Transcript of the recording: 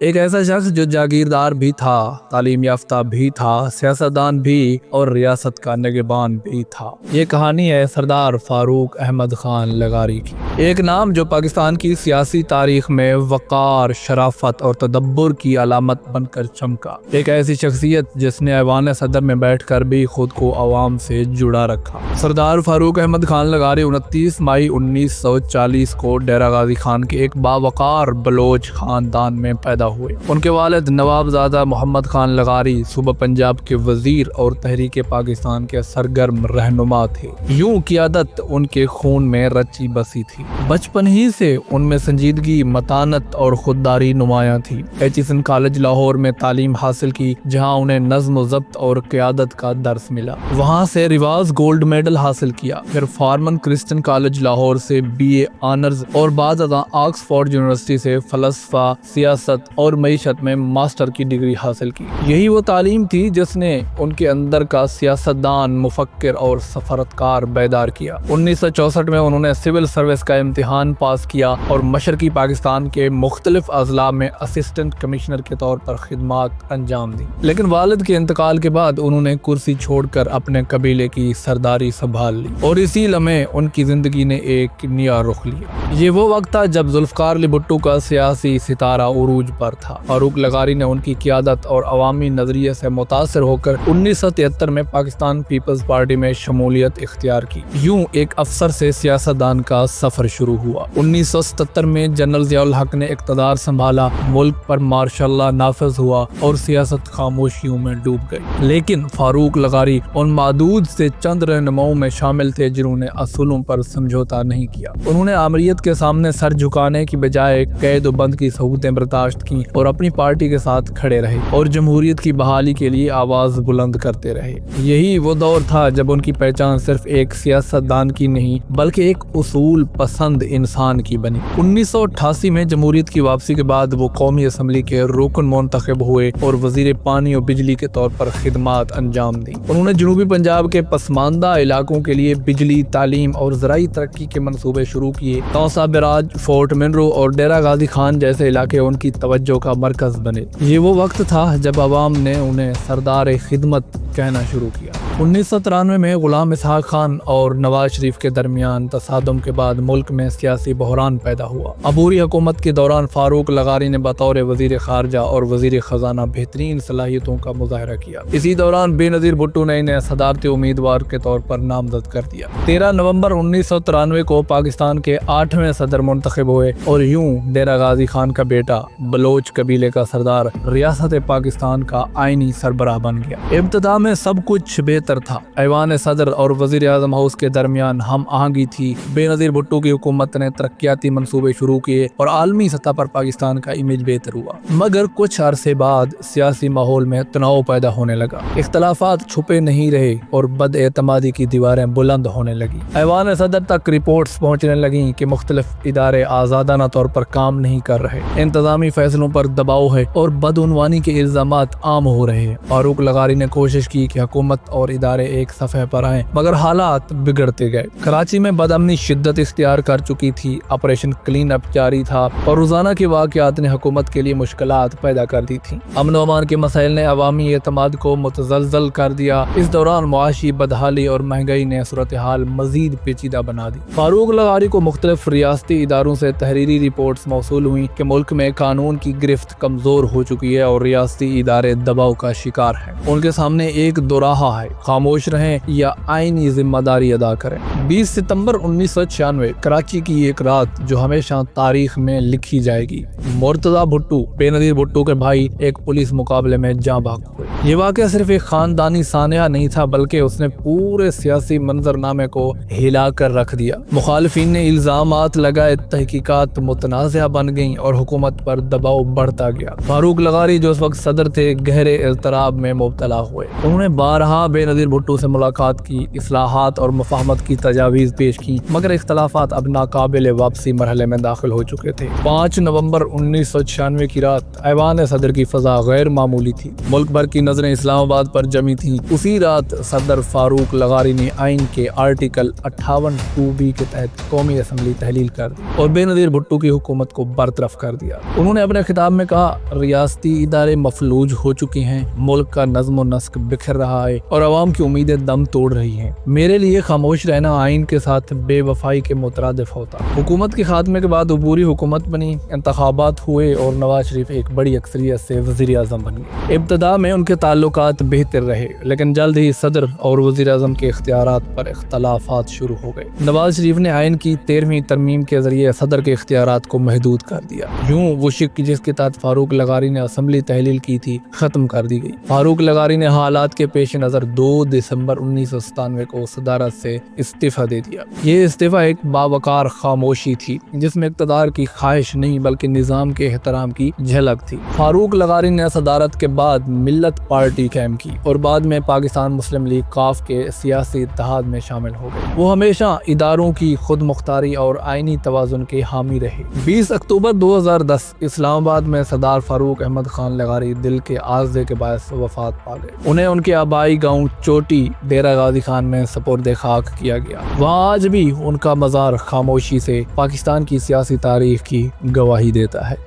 ایک ایسا شخص جو جاگیردار بھی تھا، تعلیم یافتہ بھی تھا، سیاستدان بھی اور ریاست کا نگہبان بھی تھا۔ یہ کہانی ہے سردار فاروق احمد خان لغاری کی، ایک نام جو پاکستان کی سیاسی تاریخ میں وقار، شرافت اور تدبر کی علامت بن کر چمکا۔ ایک ایسی شخصیت جس نے ایوان صدر میں بیٹھ کر بھی خود کو عوام سے جڑا رکھا۔ سردار فاروق احمد خان لغاری 29 مئی 1940 کو ڈیرہ غازی خان کے ایک باوقار بلوچ خاندان میں پیدا ہوئے۔ ان کے والد نوابزادہ محمد خان لغاری صوبہ پنجاب کے وزیر اور تحریک پاکستان کے سرگرم رہنما تھے۔ یوں قیادت ان کے خون میں رچی بسی تھی۔ بچپن ہی سے ان میں سنجیدگی، متانت اور خودداری نمایاں تھی۔ ایچیسن کالج لاہور میں تعلیم حاصل کی، جہاں انہیں نظم و ضبط اور قیادت کا درس ملا۔ وہاں سے ریواز گولڈ میڈل حاصل کیا۔ پھر فارمن کرسچن کالج لاہور سے BA آنرز اور بعد ازاں آکسفورڈ یونیورسٹی سے فلسفہ، سیاست اور معیشت میں ماسٹر کی ڈگری حاصل کی۔ یہی وہ تعلیم تھی جس نے ان کے اندر کا سیاستدان، مفکر اور سفارتکار بیدار کیا۔ 1964 میں انہوں نے سول سروس کا امتحان پاس کیا اور مشرقی پاکستان کے مختلف اضلاع میں اسسٹنٹ کمشنر کے طور پر خدمات انجام دی۔ لیکن والد کے انتقال کے بعد انہوں نے کرسی چھوڑ کر اپنے قبیلے کی سرداری سنبھال لی، اور اسی لمحے ان کی زندگی نے ایک نیا رخ لیا۔ یہ وہ وقت تھا جب ذوالفقار علی بھٹو کا سیاسی ستارہ عروج پر تھا۔ فاروق لغاری نے ان کی قیادت اور عوامی نظریے سے متاثر ہو کر 1973 میں پاکستان پیپلز پارٹی میں شمولیت اختیار کی۔ یوں ایک افسر سے سیاستدان کا سفر شروع ہوا۔ 1977 میں جنرل ضیاء الحق نے اقتدار سنبھالا، ملک پر مارشل لا نافذ ہوا اور سیاست خاموشیوں میں ڈوب گئی۔ لیکن فاروق لغاری ان معدود سے چند رہنماؤں میں شامل تھے جنہوں نے اصولوں پر سمجھوتا نہیں کیا۔ انہوں نے آمریت کے سامنے سر جھکانے کی بجائے قید و بند کی سہولتیں برداشت کی اور اپنی پارٹی کے ساتھ کھڑے رہے اور جمہوریت کی بحالی کے لیے آواز بلند کرتے رہے۔ یہی وہ دور تھا جب ان کی پہچان صرف ایک سیاستدان کی نہیں بلکہ ایک اصول پسند انسان کی بنی۔ 1988 میں جمہوریت کی واپسی کے بعد وہ قومی اسمبلی کے رکن منتخب ہوئے اور وزیر پانی اور بجلی کے طور پر خدمات انجام دی۔ انہوں نے جنوبی پنجاب کے پسماندہ علاقوں کے لیے بجلی، تعلیم اور زرعی ترقی کے منصوبے شروع کیے۔ توسا براج، فورٹ منرو اور ڈیرہ غازی خان جیسے علاقے ان کی توجہ کا مرکز بنے۔ یہ وہ وقت تھا جب عوام نے انہیں سردار خدمت کہنا شروع کیا۔ 1993 میں غلام اسحاق خان اور نواز شریف کے درمیان تصادم کے بعد ملک میں سیاسی بحران پیدا ہوا۔ عبوری حکومت کے دوران فاروق لغاری نے بطور وزیر خارجہ اور وزیر خزانہ بہترین صلاحیتوں کا مظاہرہ کیا۔ اسی دوران بے نظیر بھٹو نے انہیں صدارتی امیدوار کے طور پر نامزد کر دیا۔ 13 نومبر 1993 کو پاکستان کے 8ویں صدر منتخب ہوئے اور یوں ڈیرہ غازی خان کا بیٹا، بلوچ قبیلے کا سردار، ریاست پاکستان کا آئینی سربراہ بن گیا۔ ابتدا میں سب کچھ بہتر تھا۔ ایوان صدر اور وزیر اعظم ہاؤس کے درمیان ہم آہنگی تھی۔ بے نظیر بھٹو کی حکومت نے ترقیاتی منصوبے شروع کیے اور عالمی سطح پر پاکستان کا امیج بہتر ہوا۔ مگر کچھ عرصے بعد سیاسی ماحول میں تناؤ پیدا ہونے لگا۔ اختلافات چھپے نہیں رہے اور بد اعتمادی کی دیواریں بلند ہونے لگی۔ ایوان صدر تک رپورٹس پہنچنے لگیں کہ مختلف ادارے آزادانہ طور پر کام نہیں کر رہے، انتظامی فیصلوں پر دباؤ ہے اور بدعنوانی کے الزامات عام ہو رہے ہیں۔ فاروق لغاری نے کوشش کی کہ حکومت اور ادارے ایک صفحے پر آئیں، مگر حالات بگڑتے گئے۔ کراچی میں بدامنی شدت اختیار کر چکی تھی، آپریشن کلین اپ جاری تھا اور روزانہ کے واقعات نے حکومت کے لیے مشکلات پیدا کر دی تھی۔ امن و امان کے مسائل نے عوامی اعتماد کو متزلزل کر دیا۔ اس دوران معاشی بدحالی اور مہنگائی نے صورتحال مزید پیچیدہ بنا دی۔ فاروق لغاری کو مختلف ریاستی اداروں سے تحریری رپورٹس موصول ہوئیں کہ ملک میں قانون کی گرفت کمزور ہو چکی ہے اور ریاستی ادارے دباؤ کا شکار ہیں۔ ان کے سامنے ایک دوراہا ہے، خاموش رہیں یا آئینی ذمہ داری ادا کریں۔ 20 ستمبر 1996 کراچی کی ایک رات جو ہمیشہ تاریخ میں لکھی جائے گی۔ مرتضی بھٹو، بے نظیر بھٹو کے بھائی، ایک پولیس مقابلے میں جاں بحق ہوئے۔ یہ واقعہ صرف ایک خاندانی سانحہ نہیں تھا بلکہ اس نے پورے سیاسی منظرنامے کو ہلا کر رکھ دیا۔ مخالفین نے الزامات لگائے، تحقیقات متنازعہ بن گئیں اور حکومت پر دباؤ بڑھتا گیا۔ فاروق لغاری جو اس وقت صدر تھے، گہرے اضطراب میں مبتلا ہوئے۔ انہوں نے بارہا بے نظیر بھٹو سے ملاقات کی، اصلاحات اور مفاہمت کی تجاویز پیش کی، مگر اختلافات اب ناقابل واپسی مرحلے میں داخل ہو چکے تھے۔ 5 نومبر 1996 کی رات ایوان صدر کی فضا غیر معمولی تھی۔ ملک بھر کی نظریں اسلام آباد پر جمی تھیں۔ اسی رات صدر فاروق لغاری نے آئین کے آرٹیکل 58(2)B کے تحت قومی اسمبلی تحلیل کر دی اور بے نظیر بھٹو کی حکومت کو برطرف کر دیا۔ انہوں نے اپنے خطاب میں کہا ریاستی ادارے مفلوج ہو چکے ہیں، ملک کا نظم و نسق بکھر رہا ہے اور عوام کی امیدیں دم توڑ رہی ہیں۔ میرے لیے خاموش رہنا آئین کے ساتھ بے وفائی کے مترادف ہوتا۔ حکومت کے خاتمے کے بعد عبوری حکومت بنی، انتخابات ہوئے اور نواز شریف ایک بڑی اکثریت سے وزیر اعظم بن گئے۔ ابتدا میں ان کے تعلقات بہتر رہے، لیکن جلد ہی صدر اور وزیر اعظم کے اختیارات پر اختلافات شروع ہو گئے۔ نواز شریف نے آئین کی 13ویں ترمیم کے ذریعے صدر کے اختیارات کو محدود کر دیا۔ یوں وہ شک جس کے تحت فاروق لغاری نے اسمبلی تحلیل کی تھی ختم کر دی گئی۔ فاروق لغاری نے حالات کے پیش نظر 2 دسمبر 1997 کو صدارت سے استعفیٰ دے دیا۔ یہ استعفیٰ ایک باوقار خاموشی تھی جس میں اقتدار کی خواہش نہیں بلکہ نظام کے احترام کی جھلک تھی۔ فاروق لغاری نے صدارت کے بعد ملت پارٹی قائم کی اور بعد میں پاکستان مسلم لیگ (کاف) کے سیاسی اتحاد میں شامل ہو گئے۔ وہ ہمیشہ اداروں کی خود مختاری اور آئینی توازن کے حامی رہے۔ 20 اکتوبر 2010 اسلام آباد میں سردار فاروق احمد خان لغاری دل کے عارضے کے باعث وفات پا گئے۔ انہیں ان کے آبائی گاؤں چوٹی ڈیرہ غازی خان میں سپرد خاک کیا گیا۔ وہاں آج بھی ان کا مزار خاموشی سے پاکستان کی سیاسی تاریخ کی گواہی دیتا ہے۔